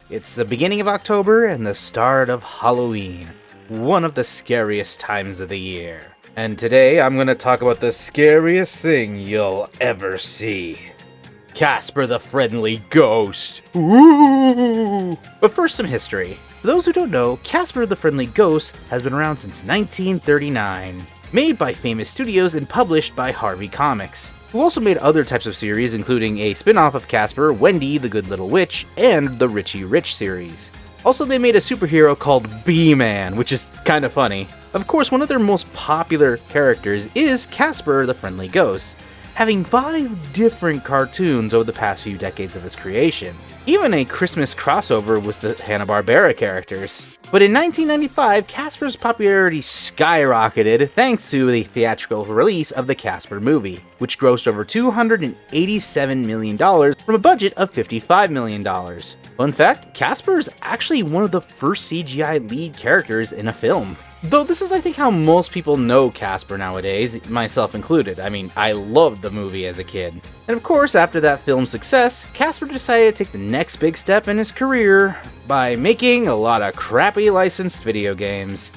It's the beginning of October and the start of Halloween, one of the scariest times of the year. And today I'm going to talk about the scariest thing you'll ever see. Casper the Friendly Ghost. Ooh! But first, some history. For those who don't know, Casper the Friendly Ghost has been around since 1939. Made by famous studios and published by Harvey Comics, who also made other types of series, including a spin-off of Casper, Wendy the Good Little Witch, and the Richie Rich series. Also, they made a superhero called Bee-Man, which is kind of funny. Of course, one of their most popular characters is Casper the Friendly Ghost, having 5 different cartoons over the past few decades of his creation. Even a Christmas crossover with the Hanna-Barbera characters. But in 1995, Casper's popularity skyrocketed thanks to the theatrical release of the Casper movie, which grossed over $287 million from a budget of $55 million. Fun fact, Casper is actually one of the first CGI lead characters in a film. Though this is, I think, how most people know Casper nowadays, myself included. I mean, I loved the movie as a kid. And of course, after that film's success, Casper decided to take the next big step in his career by making a lot of crappy licensed video games.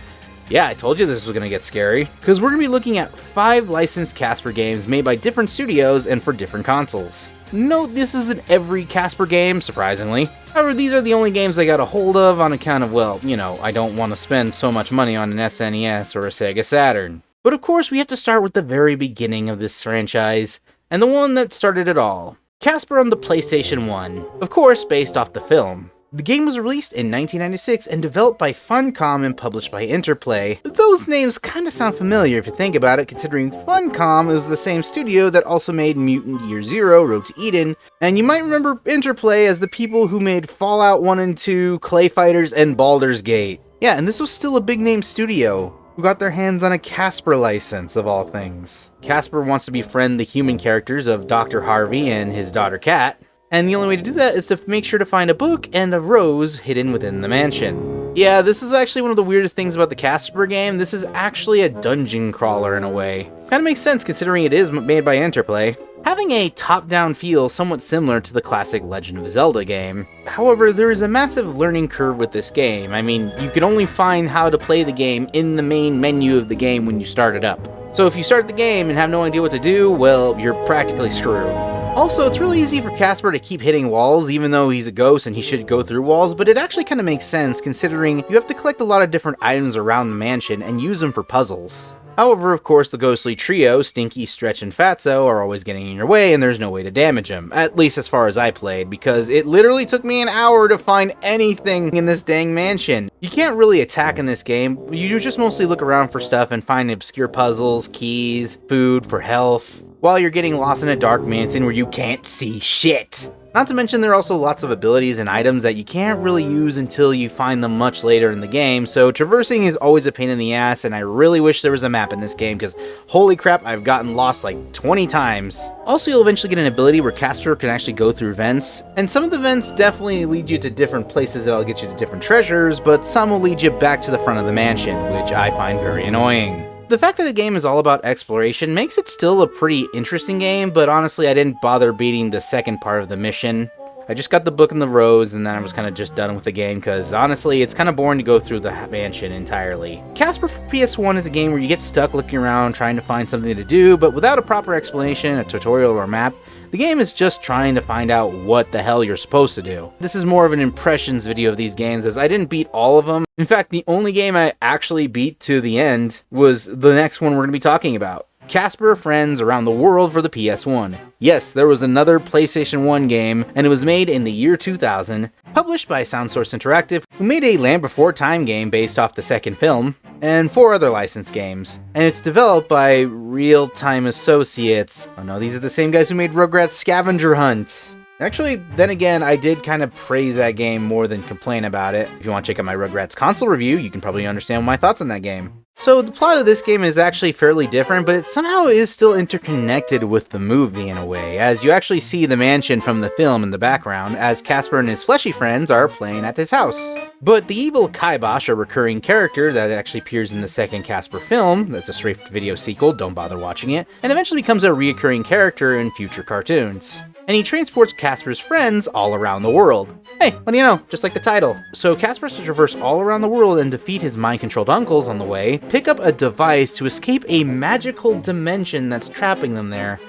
Yeah, I told you this was going to get scary, because we're going to be looking at 5 licensed Casper games made by different studios and for different consoles. Note, this isn't every Casper game, surprisingly. However, these are the only games I got a hold of on account of, well, you know, I don't want to spend so much money on an SNES or a Sega Saturn. But of course, we have to start with the very beginning of this franchise, and the one that started it all. Casper on the PlayStation 1, of course based off the film. The game was released in 1996 and developed by Funcom and published by Interplay. Those names kinda sound familiar if you think about it, considering Funcom is the same studio that also made Mutant Year Zero, Road to Eden, and you might remember Interplay as the people who made Fallout 1 and 2, Clay Fighters, and Baldur's Gate. Yeah, and this was still a big name studio, who got their hands on a Casper license, of all things. Casper wants to befriend the human characters of Dr. Harvey and his daughter Kat, and the only way to do that is to make sure to find a book and a rose hidden within the mansion. Yeah, this is actually one of the weirdest things about the Casper game. This is actually a dungeon crawler in a way. Kinda makes sense considering it is made by Interplay, having a top-down feel somewhat similar to the classic Legend of Zelda game. However, there is a massive learning curve with this game. I mean, you can only find how to play the game in the main menu of the game when you start it up. So if you start the game and have no idea what to do, well, you're practically screwed. Also, it's really easy for Casper to keep hitting walls, even though he's a ghost and he should go through walls, but it actually kind of makes sense considering you have to collect a lot of different items around the mansion and use them for puzzles. However, of course, the ghostly trio, Stinky, Stretch, and Fatso, are always getting in your way and there's no way to damage them, at least as far as I played, because it literally took me an hour to find anything in this dang mansion. You can't really attack in this game, you just mostly look around for stuff and find obscure puzzles, keys, food for health, while you're getting lost in a dark mansion where you can't see shit. Not to mention there are also lots of abilities and items that you can't really use until you find them much later in the game, so traversing is always a pain in the ass, and I really wish there was a map in this game, because holy crap, I've gotten lost like 20 times. Also, you'll eventually get an ability where Casper can actually go through vents, and some of the vents definitely lead you to different places that'll get you to different treasures, but some will lead you back to the front of the mansion, which I find very annoying. The fact that the game is all about exploration makes it still a pretty interesting game, but honestly I didn't bother beating the second part of the mission. I just got the book and the rose, and then I was kind of just done with the game, because honestly it's kind of boring to go through the mansion entirely. Casper for PS1 is a game where you get stuck looking around trying to find something to do, but without a proper explanation, a tutorial, or a map, the game is just trying to find out what the hell you're supposed to do. This is more of an impressions video of these games, as I didn't beat all of them. In fact, the only game I actually beat to the end was the next one we're going to be talking about. Casper Friends Around the World for the PS1. Yes, there was another PlayStation 1 game, and it was made in the year 2000, published by SoundSource Interactive, who made a Land Before Time game based off the second film, and 4 other licensed games. And it's developed by Real Time Associates. Oh no, these are the same guys who made Rugrats Scavenger Hunt. Actually, then again, I did kind of praise that game more than complain about it. If you want to check out my Rugrats console review, you can probably understand my thoughts on that game. So the plot of this game is actually fairly different, but it somehow is still interconnected with the movie in a way, as you actually see the mansion from the film in the background, as Casper and his fleshy friends are playing at his house. But the evil Kaibosh, a recurring character that actually appears in the second Casper film, that's a straight-to-video sequel, don't bother watching it, and eventually becomes a reoccurring character in future cartoons. and he transports Casper's friends all around the world. Hey, what do you know? Just like the title. So Casper has to traverse all around the world and defeat his mind-controlled uncles on the way, pick up a device to escape a magical dimension that's trapping them there.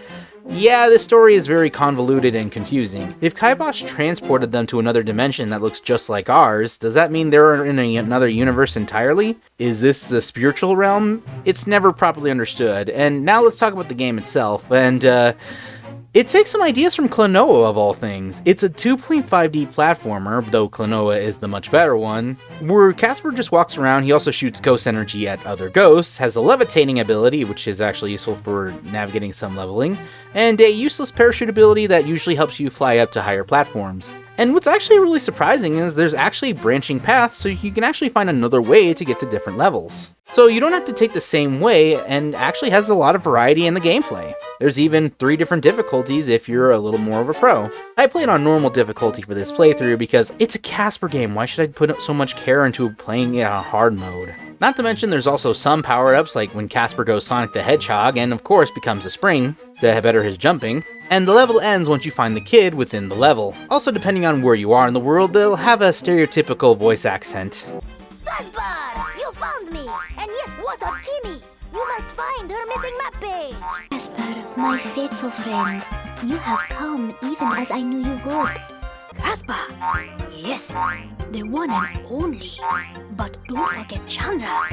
Yeah, this story is very convoluted and confusing. If Kaibosh transported them to another dimension that looks just like ours, does that mean they're in another universe entirely? Is this the spiritual realm? It's never properly understood. And now let's talk about the game itself. And it takes some ideas from Klonoa of all things. It's a 2.5D platformer, though Klonoa is the much better one, where Casper just walks around. He also shoots ghost energy at other ghosts, has a levitating ability, which is actually useful for navigating some leveling, and a useless parachute ability that usually helps you fly up to higher platforms. And what's actually really surprising is there's actually branching paths, so you can actually find another way to get to different levels. So you don't have to take the same way, and actually has a lot of variety in the gameplay. There's even 3 different difficulties if you're a little more of a pro. I played on normal difficulty for this playthrough because it's a Casper game. Why should I put so much care into playing it on hard mode? Not to mention there's also some power-ups like when Casper goes Sonic the Hedgehog and of course becomes a spring to better his jumping. And the level ends once you find the kid within the level. Also, depending on where you are in the world, they'll have a stereotypical voice accent. Casper! You found me! And yet what of Kimmy? You must find her missing map page! Casper, my faithful friend, you have come even as I knew you would. Casper! Yes, the one and only. But don't forget Chandra.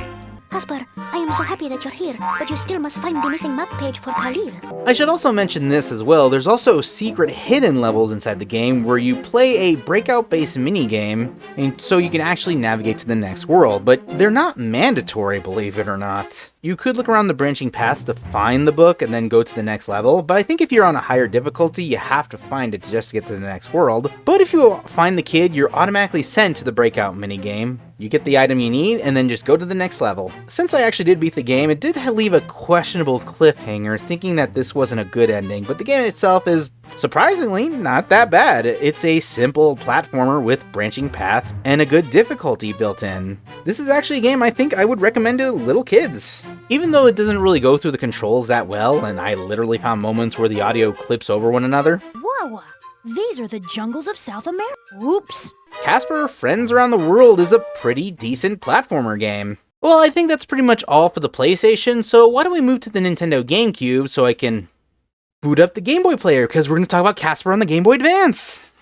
Casper, I am so happy that you're here, but you still must find the missing map page for Khalil. I should also mention this as well. There's also secret hidden levels inside the game where you play a breakout-based minigame, and so you can actually navigate to the next world, but they're not mandatory, believe it or not. You could look around the branching paths to find the book and then go to the next level, but I think if you're on a higher difficulty, you have to find it just to get to the next world. But if you find the kid, you're automatically sent to the breakout minigame. You get the item you need, and then just go to the next level. Since I actually did beat the game, it did leave a questionable cliffhanger, thinking that this wasn't a good ending, but the game itself is surprisingly not that bad. It's a simple platformer with branching paths and a good difficulty built in. This is actually a game I think I would recommend to little kids. Even though it doesn't really go through the controls that well, and I literally found moments where the audio clips over one another. Whoa! These are the jungles of South America. Oops! Casper Friends Around the World is a pretty decent platformer game. Well, I think that's pretty much all for the PlayStation, so why don't we move to the Nintendo GameCube so I can boot up the Game Boy player, because we're going to talk about Casper on the Game Boy Advance.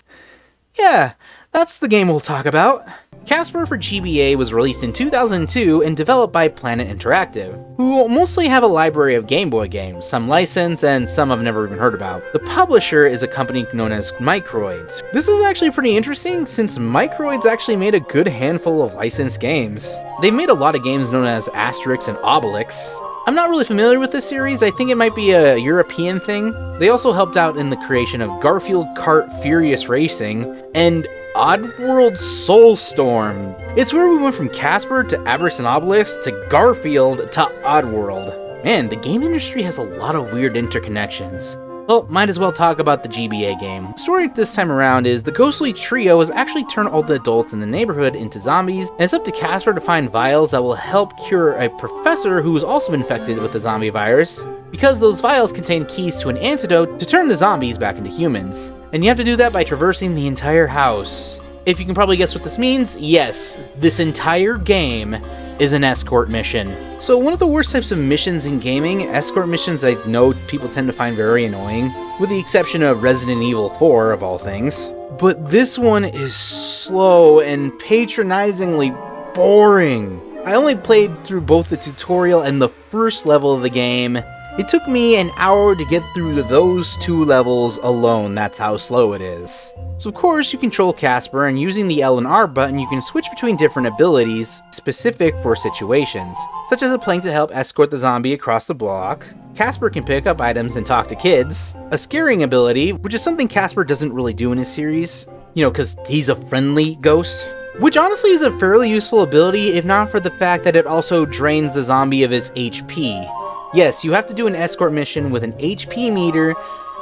Yeah, that's the game we'll talk about. Casper for GBA was released in 2002 and developed by Planet Interactive, who mostly have a library of Game Boy games, some licensed and some I've never even heard about. The publisher is a company known as Microids. This is actually pretty interesting since Microids actually made a good handful of licensed games. They made a lot of games known as Asterix and Obelix. I'm not really familiar with this series. I think it might be a European thing. They also helped out in the creation of Garfield Kart Furious Racing and Oddworld Soulstorm. It's where we went from Casper to Asterix and Obelix to Garfield to Oddworld. Man, the game industry has a lot of weird interconnections. Well, might as well talk about the GBA game. The story this time around is the ghostly trio has actually turned all the adults in the neighborhood into zombies, and it's up to Casper to find vials that will help cure a professor who is also infected with the zombie virus, because those vials contain keys to an antidote to turn the zombies back into humans. And you have to do that by traversing the entire house. If you can probably guess what this means, yes, this entire game is an escort mission. So one of the worst types of missions in gaming, escort missions I know people tend to find very annoying, with the exception of Resident Evil 4 of all things. But this one is slow and patronizingly boring. I only played through both the tutorial and the first level of the game. It took me an hour to get through those 2 levels alone, that's how slow it is. So of course you control Casper, and using the L and R button you can switch between different abilities specific for situations, such as a plank to help escort the zombie across the block. Casper can pick up items and talk to kids. A scaring ability, which is something Casper doesn't really do in his series, because he's a friendly ghost. Which honestly is a fairly useful ability, if not for the fact that it also drains the zombie of his HP. Yes, you have to do an escort mission with an HP meter,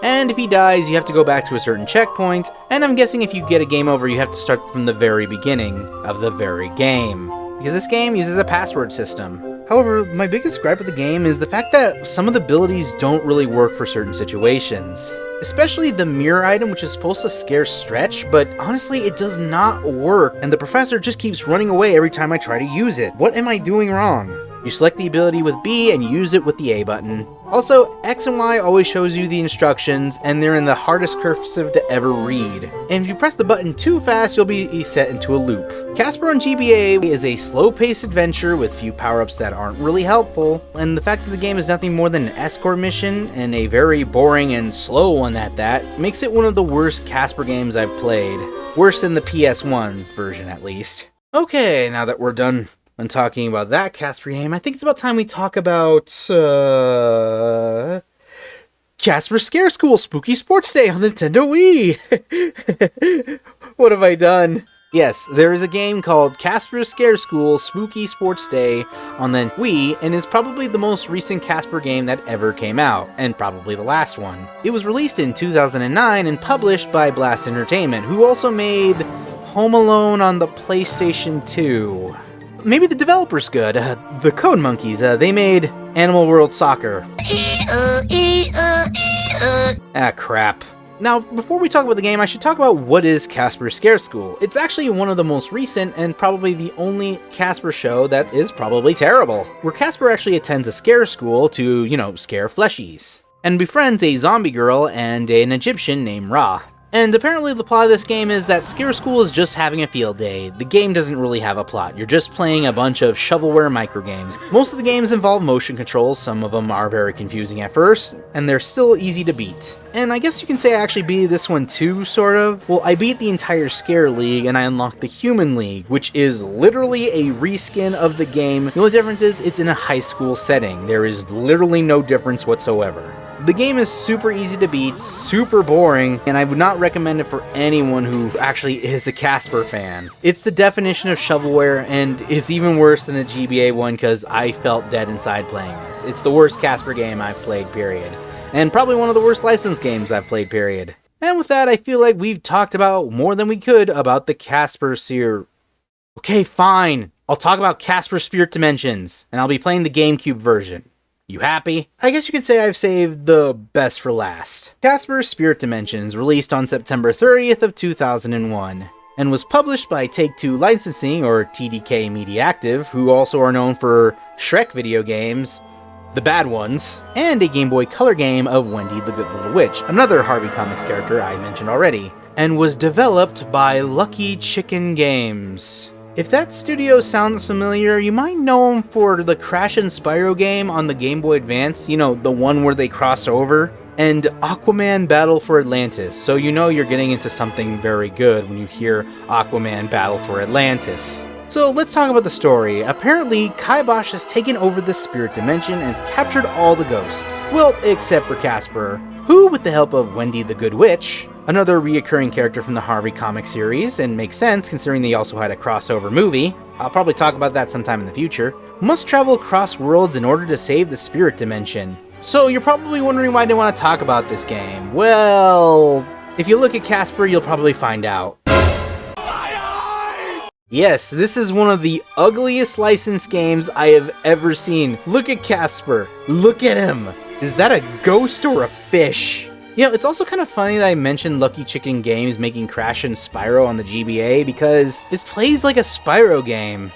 and if he dies, you have to go back to a certain checkpoint, and I'm guessing if you get a game over, you have to start from the very beginning of the very game, because this game uses a password system. However, my biggest gripe with the game is the fact that some of the abilities don't really work for certain situations. Especially the mirror item, which is supposed to scare Stretch, but honestly, it does not work, and the professor just keeps running away every time I try to use it. What am I doing wrong? You select the ability with B and use it with the A button. Also, X and Y always shows you the instructions, and they're in the hardest cursive to ever read. And if you press the button too fast, you'll be set into a loop. Casper on GBA is a slow-paced adventure with few power-ups that aren't really helpful, and the fact that the game is nothing more than an escort mission, and a very boring and slow one at that, makes it one of the worst Casper games I've played. Worse than the PS1 version, at least. Okay, now that we're done when talking about that Casper game, I think it's about time we talk about, Casper Scare School Spooky Sports Day on Nintendo Wii! What have I done? Yes, there is a game called Casper Scare School Spooky Sports Day on the Wii, and is probably the most recent Casper game that ever came out, and probably the last one. It was released in 2009 and published by Blast Entertainment, who also made Home Alone on the PlayStation 2. Maybe the developer's good. The Code Monkeys, they made Animal World Soccer. Ah, crap. Now, before we talk about the game, I should talk about what is Casper Scare School. It's actually one of the most recent and probably the only Casper show that is probably terrible, where Casper actually attends a scare school to, scare fleshies, and befriends a zombie girl and an Egyptian named Ra. And apparently the plot of this game is that Scare School is just having a field day. The game doesn't really have a plot. You're just playing a bunch of shovelware microgames. Most of the games involve motion controls. Some of them are very confusing at first, and they're still easy to beat. And I guess you can say I actually beat this one too, sort of. Well, I beat the entire Scare League, and I unlocked the Human League, which is literally a reskin of the game. The only difference is it's in a high school setting. There is literally no difference whatsoever. The game is super easy to beat, super boring, and I would not recommend it for anyone who actually is a Casper fan. It's the definition of shovelware, and is even worse than the GBA one because I felt dead inside playing this. It's the worst Casper game I've played, period. And probably one of the worst licensed games I've played, period. And with that, I feel like we've talked about more than we could about the Casper series. Okay, fine. I'll talk about Casper Spirit Dimensions, and I'll be playing the GameCube version. You happy? I guess you could say I've saved the best for last. Casper Spirit Dimensions released on September 30th of 2001, and was published by Take-Two Licensing, or TDK Mediactive, who also are known for Shrek video games, the bad ones, and a Game Boy Color game of Wendy the Good Little Witch, another Harvey Comics character I mentioned already, and was developed by Lucky Chicken Games. If that studio sounds familiar, you might know them for the Crash and Spyro game on the Game Boy Advance, the one where they cross over, and Aquaman Battle for Atlantis, so you're getting into something very good when you hear Aquaman Battle for Atlantis. So let's talk about the story. Apparently, Kibosh has taken over the spirit dimension and captured all the ghosts. Well, except for Casper, who, with the help of Wendy the Good Witch, another reoccurring character from the Harvey comic series, and makes sense considering they also had a crossover movie, I'll probably talk about that sometime in the future, must travel across worlds in order to save the spirit dimension. So you're probably wondering why I didn't want to talk about this game. Well, if you look at Casper, you'll probably find out. Yes, this is one of the ugliest licensed games I have ever seen. Look at Casper. Look at him. Is that a ghost or a fish? It's also kind of funny that I mentioned Lucky Chicken Games making Crash and Spyro on the GBA, because it plays like a Spyro game.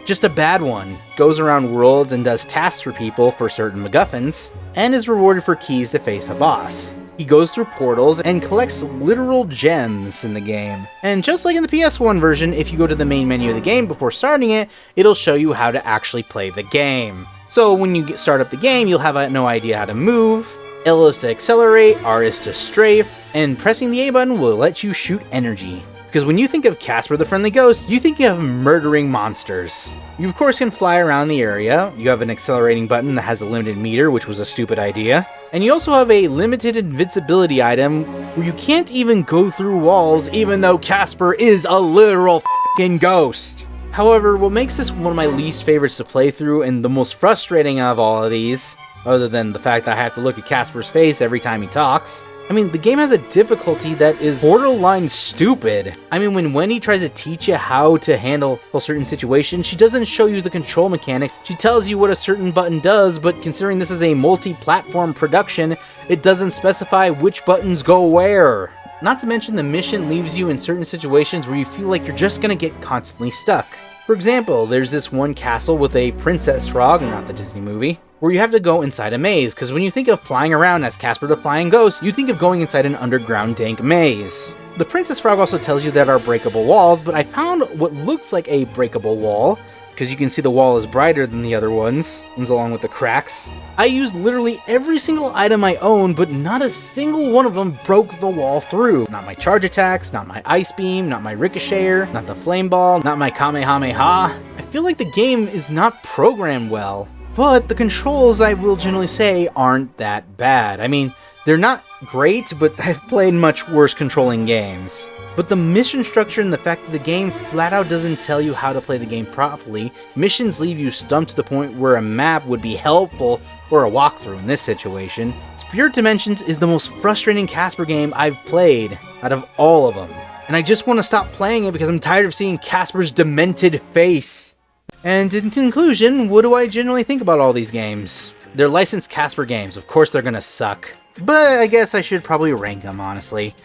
Just a bad one. Goes around worlds and does tasks for people for certain MacGuffins, and is rewarded for keys to face a boss. He goes through portals and collects literal gems in the game. And just like in the PS1 version, if you go to the main menu of the game before starting it, it'll show you how to actually play the game. So when you start up the game, you'll have no idea how to move. L is to accelerate, R is to strafe, and pressing the A button will let you shoot energy. Because when you think of Casper the Friendly Ghost, you think of murdering monsters. You of course can fly around the area, you have an accelerating button that has a limited meter, which was a stupid idea, and you also have a limited invincibility item where you can't even go through walls even though Casper is a literal f***ing ghost. However, what makes this one of my least favorites to play through and the most frustrating of all of these, other than the fact that I have to look at Casper's face every time he talks, I mean, the game has a difficulty that is borderline stupid. I mean, when Wendy tries to teach you how to handle a certain situation, she doesn't show you the control mechanic. She tells you what a certain button does, but considering this is a multi-platform production, it doesn't specify which buttons go where. Not to mention the mission leaves you in certain situations where you feel like you're just gonna get constantly stuck. For example, there's this one castle with a princess frog, not the Disney movie, where you have to go inside a maze, because when you think of flying around as Casper the Flying Ghost, you think of going inside an underground dank maze. The princess frog also tells you that there are breakable walls, but I found what looks like a breakable wall, because you can see the wall is brighter than the other ones along with the cracks. I used literally every single item I own, but not a single one of them broke the wall through. Not my charge attacks, not my ice beam, not my ricocheter, not the flame ball, not my kamehameha. I feel like the game is not programmed well. But the controls, I will generally say, aren't that bad. I mean, they're not great, but I've played much worse controlling games. But the mission structure and the fact that the game flat out doesn't tell you how to play the game properly, missions leave you stumped to the point where a map would be helpful, or a walkthrough in this situation. Spirit Dimensions is the most frustrating Casper game I've played out of all of them. And I just want to stop playing it because I'm tired of seeing Casper's demented face. And in conclusion, what do I generally think about all these games? They're licensed Casper games, of course they're gonna suck. But I guess I should probably rank them, honestly.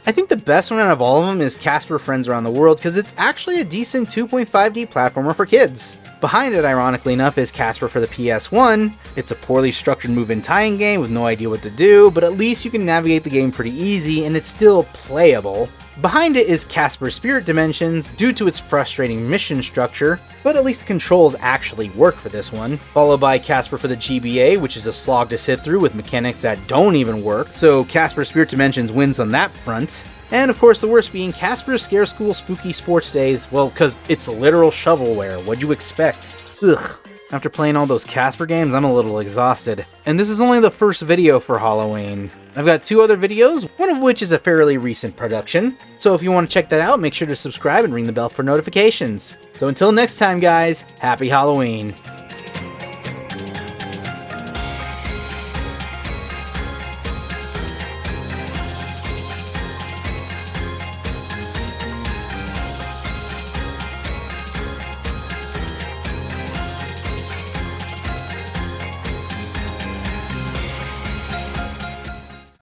I think the best one out of all of them is Casper Friends Around the World because it's actually a decent 2.5D platformer for kids. Behind it, ironically enough, is Casper for the PS1. It's a poorly structured move-in tying game with no idea what to do, but at least you can navigate the game pretty easy and it's still playable. Behind it is Casper Spirit Dimensions due to its frustrating mission structure, but at least the controls actually work for this one. Followed by Casper for the GBA, which is a slog to sit through with mechanics that don't even work, so Casper Spirit Dimensions wins on that front. And of course the worst being Casper's Scare School Spooky Sports Days, well, because it's literal shovelware, what'd you expect? Ugh. After playing all those Casper games, I'm a little exhausted. And this is only the first video for Halloween. I've got 2 other videos, one of which is a fairly recent production. So if you want to check that out, make sure to subscribe and ring the bell for notifications. So until next time guys, happy Halloween.